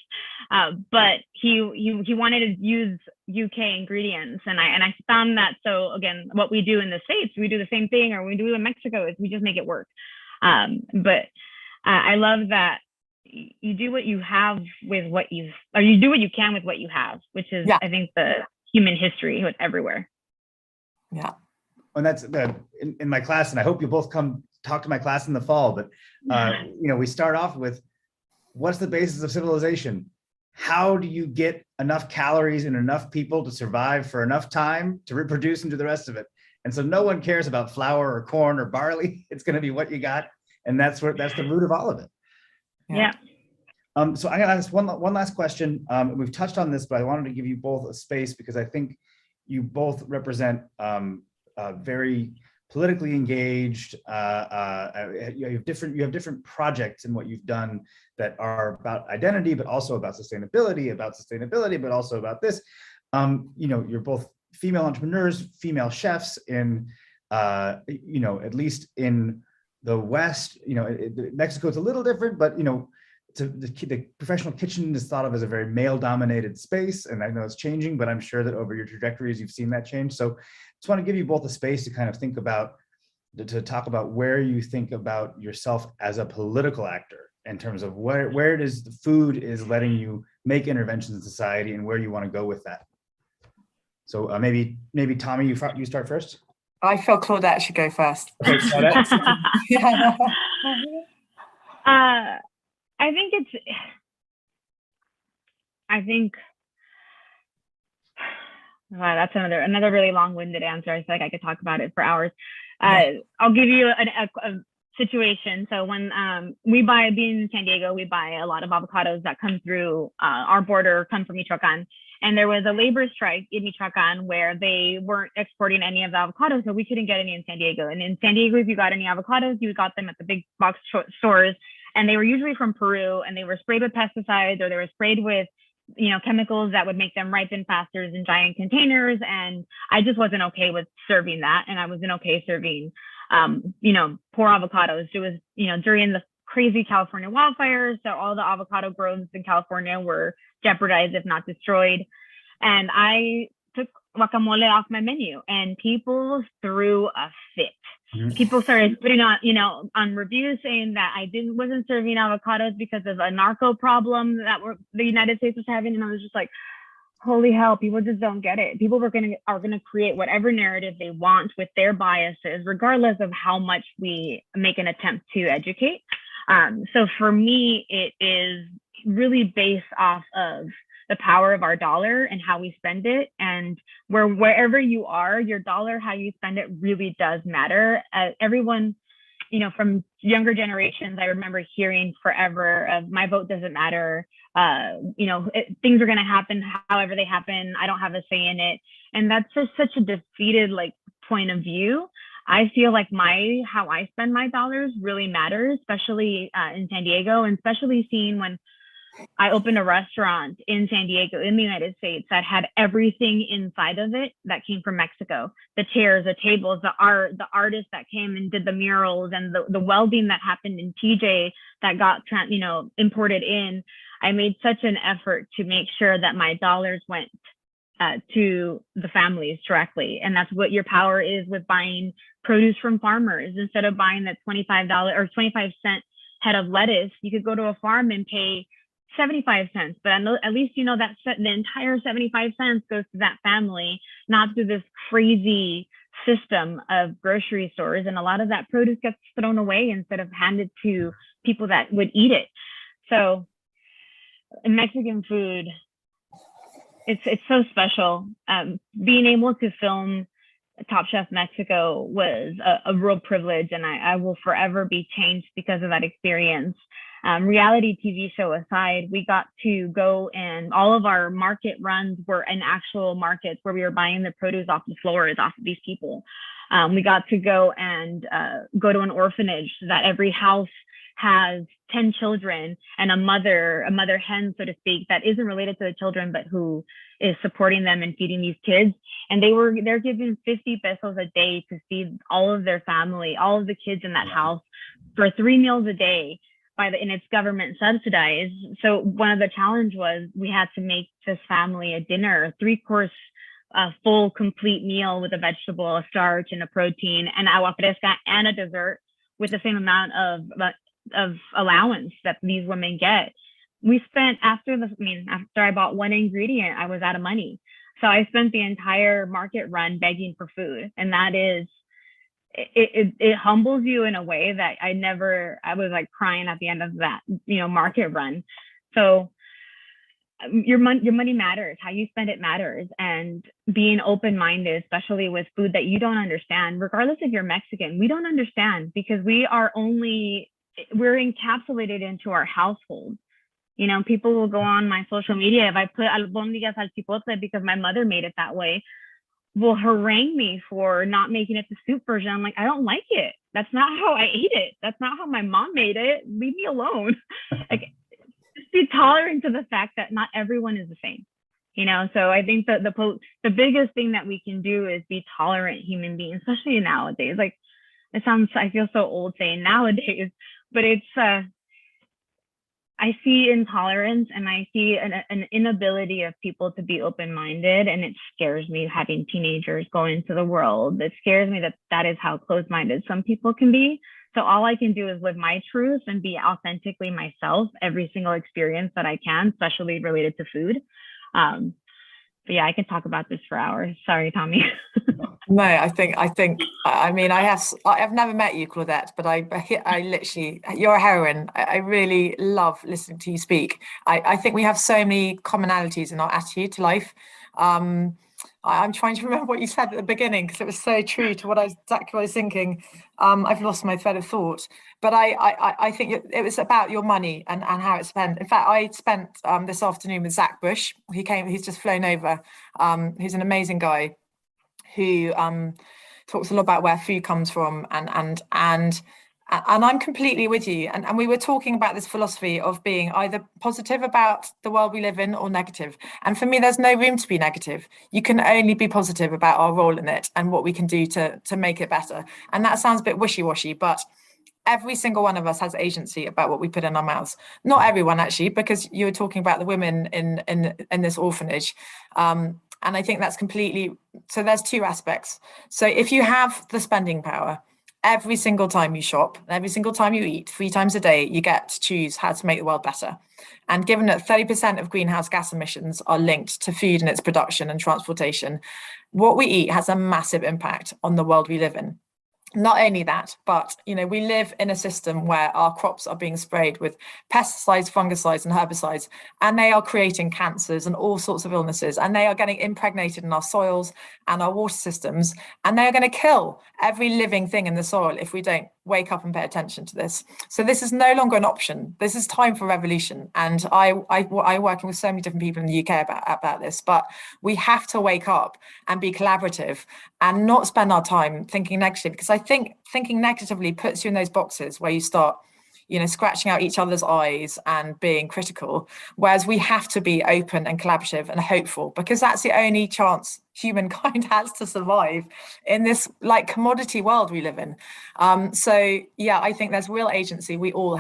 But he wanted to use UK ingredients. And I found that, so again, what we do in the States, we do the same thing, or we do in Mexico, is we just make it work. But I love that you do what you have with what you do what you can with what you have, which is, I think, the human history everywhere. Yeah. And that's in my class, and I hope you both come talk to my class in the fall, but we start off with, what's the basis of civilization? How do you get enough calories in enough people to survive for enough time to reproduce and do the rest of it? And so no one cares about flour or corn or barley. It's going to be what you got. And that's the root of all of it. Yeah. So I'm going to ask one last question. We've touched on this, but I wanted to give you both a space, because I think you both represent very politically engaged. You have different projects in what you've done that are about identity, but also about sustainability, but also about this. You're both female entrepreneurs, female chefs in, at least in the West. Mexico is a little different, but the professional kitchen is thought of as a very male-dominated space, and I know it's changing, but I'm sure that over your trajectories, you've seen that change. So just want to give you both a space to kind of think about, to talk about where you think about yourself as a political actor, in terms of where does the food is letting you make interventions in society, and where you want to go with that. So maybe Tommy, you start first. I feel Claudette should go first. Okay, Claudette. Wow, that's another really long-winded answer. I feel like I could talk about it for hours. I'll give you a situation. So when being in San Diego, we buy a lot of avocados that come through our border, come from Michoacan. And there was a labor strike in Michoacan where they weren't exporting any of the avocados, so we couldn't get any in San Diego. And in San Diego, if you got any avocados, you got them at the big box stores. and they were usually from Peru, and they were sprayed with pesticides, or they were sprayed with, you know, chemicals that would make them ripen faster in giant containers. And I just wasn't okay with serving that. And I wasn't okay serving, you know, poor avocados. It was, you know, during the crazy California wildfires, so all the avocado groves in California were jeopardized, if not destroyed. And I took guacamole off my menu, and people threw a fit. People started putting on, you know, on reviews saying that I wasn't serving avocados because of a narco problem that the United States was having. And I was just like, holy hell, people just don't get it. People are gonna create whatever narrative they want with their biases, regardless of how much we make an attempt to educate. So for me, it is really based off of the power of our dollar and how we spend it. And wherever you are, your dollar, how you spend it really does matter. Everyone, you know, from younger generations, I remember hearing forever of my vote doesn't matter. You know, things are going to happen however they happen. I don't have a say in it. And that's just such a defeated like point of view. I feel like how I spend my dollars really matters, especially in San Diego, and especially seeing when I opened a restaurant in San Diego, in the United States, that had everything inside of it that came from Mexico. The chairs, the tables, the art, the artists that came and did the murals, and the welding that happened in TJ that got, you know, imported in. I made such an effort to make sure that my dollars went to the families directly. And that's what your power is with buying produce from farmers. Instead of buying that $25 or 25-cent head of lettuce, you could go to a farm and pay 75 cents, but at least you know that the entire 75 cents goes to that family, not through this crazy system of grocery stores. And a lot of that produce gets thrown away instead of handed to people that would eat it. So Mexican food, it's so special. Being able to film Top Chef Mexico was a real privilege, and I will forever be changed because of that experience. Reality TV show aside, we got to go, and all of our market runs were in actual markets where we were buying the produce off the floors, off of these people. We got to go and go to an orphanage that every house has 10 children and a mother hen, so to speak, that isn't related to the children, but who is supporting them and feeding these kids. And they're given 50 pesos a day to feed all of their family, all of the kids in that house for 3 meals a day. And it's government subsidized. So one of the challenge was we had to make this family a dinner, a 3-course full complete meal with a vegetable, a starch, and a protein, and agua fresca, and a dessert with the same amount of allowance that these women get. We spent after I bought one ingredient, I was out of money. So I spent the entire market run begging for food, and that is. It humbles you in a way that I was like crying at the end of that, you know, market run. So your money matters, how you spend it matters, and being open-minded, especially with food that you don't understand, regardless if you're Mexican, we don't understand because we're encapsulated into our household. You know, people will go on my social media if I put albóndigas al chipotle because my mother made it that way, will harangue me for not making it the soup version. I'm like, I don't like it. That's not how I ate it. That's not how my mom made it. Leave me alone. Like, just be tolerant to the fact that not everyone is the same. You know, so I think that the biggest thing that we can do is be tolerant human beings, especially nowadays. Like, I feel so old saying nowadays, but it's I see intolerance, and I see an inability of people to be open-minded, and it scares me having teenagers go into the world. It scares me that is how closed-minded some people can be. So all I can do is live my truth and be authentically myself every single experience that I can, especially related to food. But yeah, I can talk about this for hours. Sorry, Tommy. No, I mean, I've never met you, Claudette, but I literally, you're a heroine. I really love listening to you speak. I think we have so many commonalities in our attitude to life. I'm trying to remember what you said at the beginning because it was so true to exactly what I was thinking. I've lost my thread of thought, but I think it was about your money and how it's spent. In fact, I spent this afternoon with Zach Bush. He's just flown over. He's an amazing guy who talks a lot about where food comes from and And I'm completely with you. And we were talking about this philosophy of being either positive about the world we live in or negative. And for me, there's no room to be negative. You can only be positive about our role in it and what we can do to make it better. And that sounds a bit wishy-washy, but every single one of us has agency about what we put in our mouths. Not everyone, actually, because you were talking about the women in this orphanage. And I think that's completely, so there's two aspects. So if you have the spending power, every single time you shop, every single time you eat, 3 times a day, you get to choose how to make the world better. And given that 30% of greenhouse gas emissions are linked to food and its production and transportation, what we eat has a massive impact on the world we live in. Not only that, but we live in a system where our crops are being sprayed with pesticides, fungicides, and herbicides, and they are creating cancers and all sorts of illnesses, and they are getting impregnated in our soils and our water systems, and they are going to kill every living thing in the soil if we don't wake up and pay attention to this. So this is no longer an option. This is time for revolution. And I'm working with so many different people in the UK about this, but we have to wake up and be collaborative and not spend our time thinking negatively, because I think thinking negatively puts you in those boxes where you start scratching out each other's eyes and being critical, whereas we have to be open and collaborative and hopeful, because that's the only chance humankind has to survive in this commodity world we live in. So yeah, I think there's real agency. We all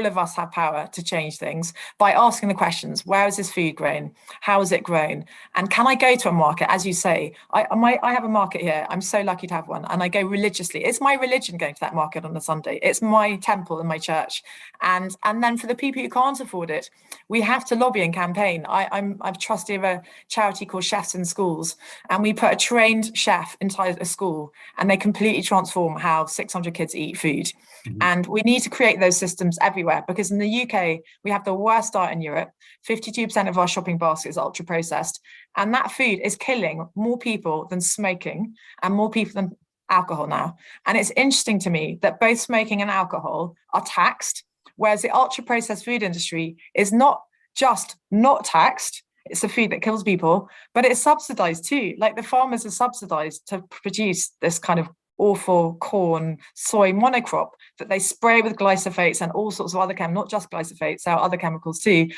of us have power to change things by asking the questions: where is this food grown? How is it grown? And can I go to a market? As you say, I have a market here. I'm so lucky to have one, and I go religiously. It's my religion going to that market on a Sunday. It's my temple and my church. And then for the people who can't afford it, we have to lobby and campaign. I'm a trustee of a charity called Chefs in Schools, and we put a trained chef inside a school, and they completely transform how 600 kids eat food. Mm-hmm. And we need to create those systems everywhere, because in the UK, we have the worst diet in Europe. 52% of our shopping basket is ultra processed. And that food is killing more people than smoking and more people than alcohol now. And it's interesting to me that both smoking and alcohol are taxed, whereas the ultra processed food industry is not just not taxed. It's the food that kills people, but it's subsidized too. Like the farmers are subsidized to produce this kind of awful corn, soy monocrop that they spray with glyphosates and all sorts of other chemicals, not just glyphosates, there are other chemicals too,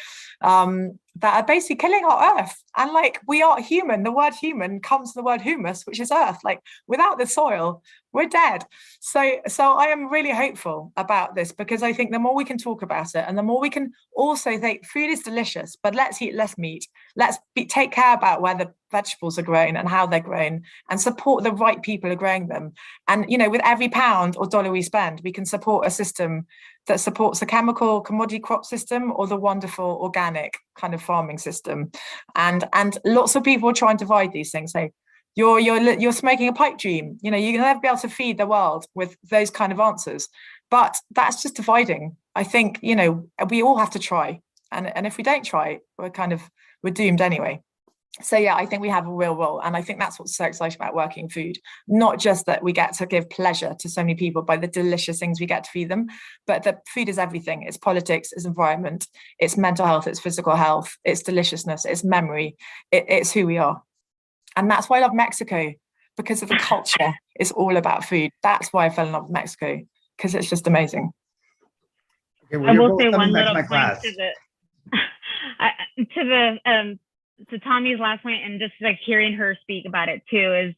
that are basically killing our earth. And we are human. The word human comes from the word humus, which is earth. Without the soil, we're dead. So I am really hopeful about this, because I think the more we can talk about it, and the more we can also think food is delicious, but let's eat less meat. Let's take care about where the vegetables are grown and how they're grown, and support the right people who are growing them. And with every pound or dollar we spend, we can support a system that supports the chemical commodity crop system or the wonderful organic kind of farming system. And lots of people try and divide these things. Say, you're smoking a pipe dream. You're never be able to feed the world with those kind of answers. But that's just dividing. I think, we all have to try. And if we don't try, we're doomed anyway. So yeah, I think we have a real role. And I think that's what's so exciting about working in food. Not just that we get to give pleasure to so many people by the delicious things we get to feed them, but that food is everything. It's politics, it's environment, it's mental health, it's physical health, it's deliciousness, it's memory, it's who we are. And that's why I love Mexico, because of the culture. It's all about food. That's why I fell in love with Mexico, because it's just amazing. Okay, well, I will say one little point class. to Tommy's last point, and just hearing her speak about it too, is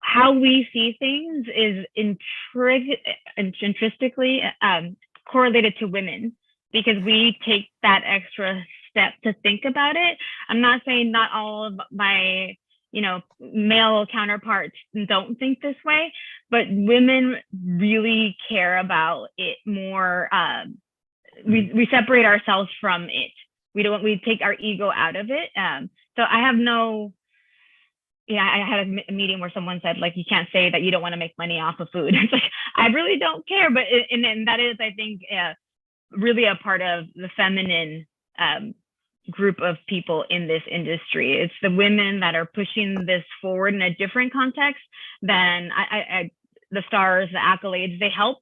how we see things is intrinsically correlated to women, because we take that extra step to think about it. I'm not saying not all of my male counterparts don't think this way, but women really care about it more. We separate ourselves from it. We take our ego out of it. So I have I had a meeting where someone said, you can't say that you don't want to make money off of food. It's I really don't care. But and that is, I think, really a part of the feminine group of people in this industry. It's the women that are pushing this forward in a different context than the stars, the accolades. They help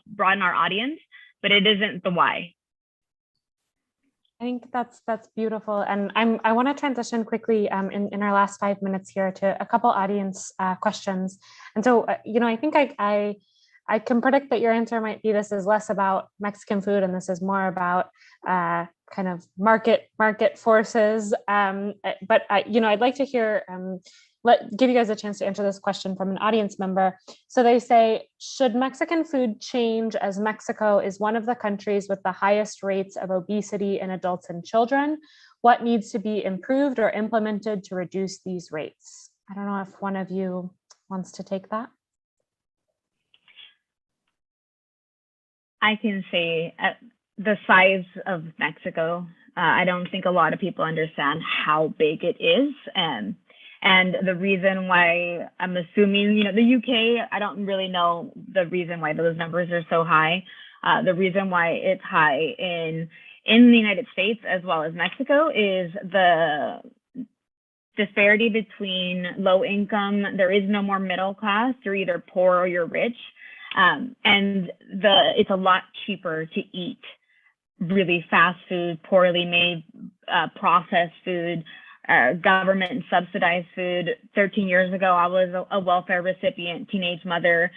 broaden our audience, but it isn't the why. I think that's beautiful, and I want to transition quickly in our last 5 minutes here to a couple audience questions. And so I think I I can predict that your answer might be this is less about Mexican food and this is more about kind of market forces. But I'd like to hear, give you guys a chance to answer this question from an audience member. So they say, should Mexican food change as Mexico is one of the countries with the highest rates of obesity in adults and children? What needs to be improved or implemented to reduce these rates? I don't know if one of you wants to take that. I can say the size of Mexico. I don't think a lot of people understand how big it is. And the reason why, I'm assuming, the UK, I don't really know the reason why those numbers are so high. The reason why it's high in the United States as well as Mexico is the disparity between low income. There is no more middle class. You're either poor or you're rich. And it's a lot cheaper to eat really fast food, poorly made, processed food, government subsidized food. 13 years ago, I was a welfare recipient, teenage mother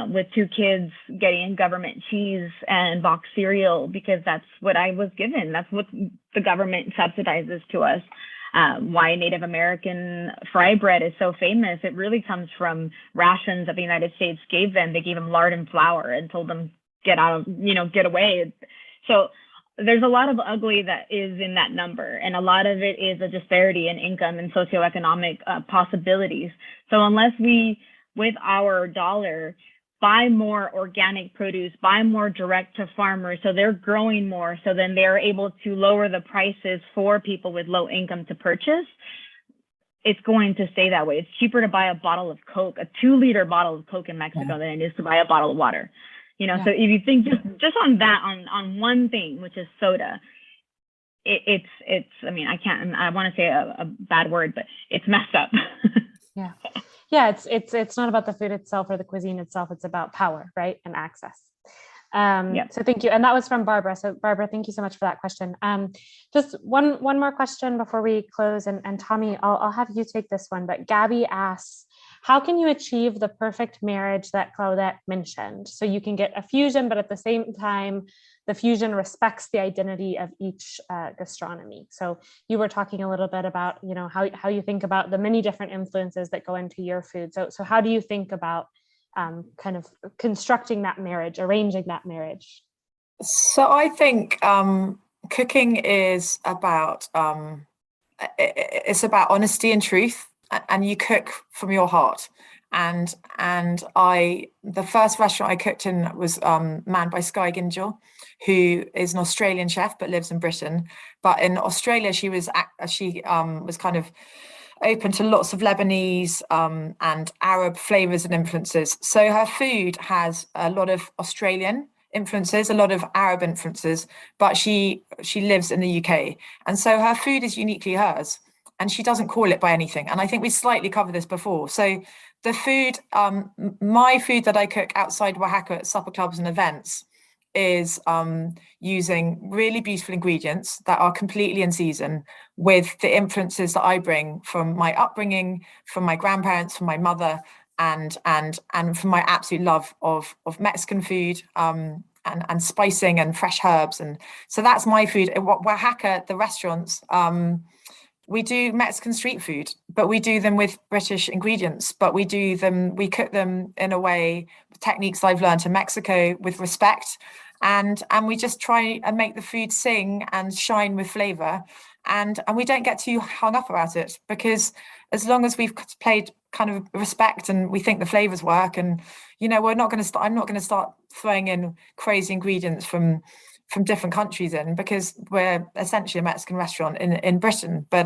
with 2 kids getting government cheese and box cereal because that's what I was given. That's what the government subsidizes to us. Why Native American fry bread is so famous, it really comes from rations that the United States gave them. They gave them lard and flour and told them, get away. So there's a lot of ugly that is in that number. And a lot of it is a disparity in income and socioeconomic possibilities. So unless we, with our dollar, buy more organic produce, buy more direct to farmers, so they're growing more, so then they're able to lower the prices for people with low income to purchase, it's going to stay that way. It's cheaper to buy a bottle of Coke, a 2-liter bottle of Coke in Mexico than it is to buy a bottle of water. So if you think just on that, on one thing, which is soda, it's I mean, I want to say a bad word, but it's messed up. Yeah, it's not about the food itself or the cuisine itself. It's about power, right, and access. So thank you, and that was from Barbara. So Barbara, thank you so much for that question. Just one more question before we close, and Tommy, I'll have you take this one. But Gabby asks, how can you achieve the perfect marriage that Claudette mentioned? So you can get a fusion, but at the same time, the fusion respects the identity of each gastronomy. So you were talking a little bit about, how you think about the many different influences that go into your food. So how do you think about kind of constructing that marriage, arranging that marriage? So I think cooking is about it's about honesty and truth, and you cook from your heart. And the first restaurant I cooked in was manned by Skye Gingell, who is an Australian chef but lives in Britain. But in Australia, she was kind of open to lots of Lebanese and Arab flavors and influences. So her food has a lot of Australian influences, a lot of Arab influences, but she lives in the UK. And so her food is uniquely hers, and she doesn't call it by anything. And I think we slightly covered this before. So the food, my food that I cook outside Wahaca at supper clubs and events is using really beautiful ingredients that are completely in season with the influences that I bring from my upbringing, from my grandparents, from my mother, and from my absolute love of Mexican food and spicing and fresh herbs. And so that's my food. At Wahaca, the restaurants, we do Mexican street food, but we do them with British ingredients, but we cook them in a way, techniques I've learned in Mexico, with respect. And we just try and make the food sing and shine with flavor. And we don't get too hung up about it, because as long as we've played kind of respect and we think the flavors work, and, I'm not going to start throwing in crazy ingredients from different countries in, because we're essentially a Mexican restaurant in Britain. But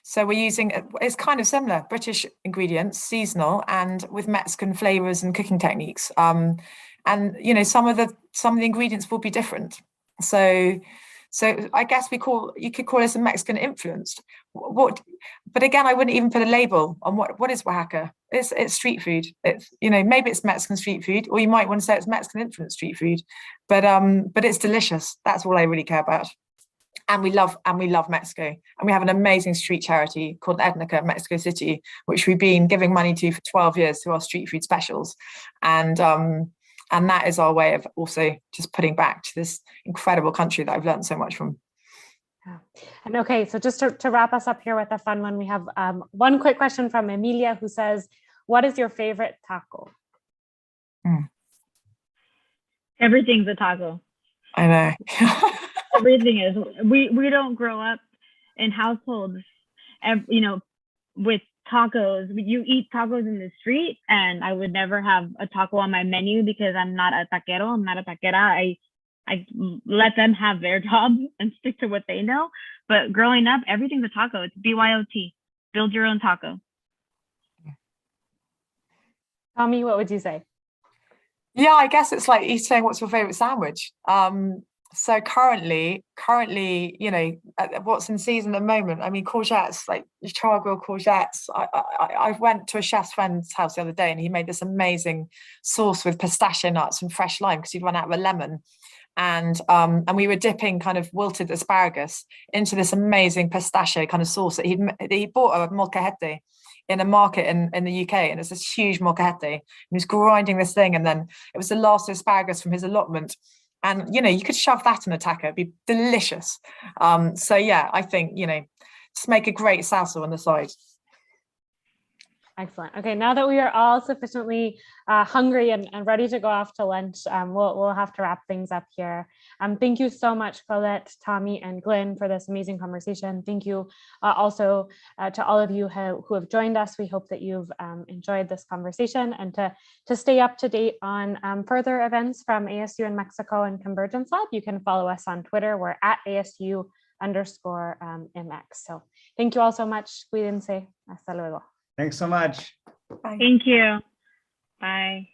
so we're using, it's kind of similar, British ingredients, seasonal, and with Mexican flavors and cooking techniques. And some of the ingredients will be different. So I guess you could call us a Mexican influenced. But again, I wouldn't even put a label on what is Wahaca. It's street food. It's, maybe it's Mexican street food, or you might want to say it's Mexican influenced street food. But it's delicious. That's all I really care about. And we love Mexico. And we have an amazing street charity called Etnica Mexico City, which we've been giving money to for 12 years through our street food specials. And And that is our way of also just putting back to this incredible country that I've learned so much from. Yeah. And okay, so just to wrap us up here with a fun one, we have one quick question from Emilia, who says, what is your favorite taco? Everything's a taco. I know. Everything is. We don't grow up in households, you know, with tacos. You eat tacos in the street, and I would never have a taco on my menu because I'm not a taquero. I'm not a taquera. I let them have their job and stick to what they know. But growing up, everything's a taco. It's BYOT. Build your own taco. Tommy, what would you say? Yeah, I guess it's like you saying, what's your favorite sandwich? So currently, you know, what's in season at the moment? I mean, courgettes, like char-grilled courgettes. I went to a chef's friend's house the other day, and he made this amazing sauce with pistachio nuts and fresh lime because he'd run out of a lemon. And we were dipping kind of wilted asparagus into this amazing pistachio kind of sauce that he bought a molcajete in a market in the UK, and it's this huge molcajete. And he was grinding this thing, and then it was the last asparagus from his allotment. And, you know, you could shove that in a taco, it'd be delicious. So yeah, I think, you know, just make a great salsa on the side. Excellent. Okay, now that we are all sufficiently hungry and ready to go off to lunch, we'll have to wrap things up here. Thank you so much, Claudette, Tommy, and Glen, for this amazing conversation. Thank you also to all of you who have joined us. We hope that you've enjoyed this conversation, and to stay up to date on further events from ASU in Mexico and Convergence Lab, you can follow us on Twitter. We're at ASU_MX. So thank you all so much. Cuídense. Hasta luego. Thanks so much. Bye. Thank you. Bye.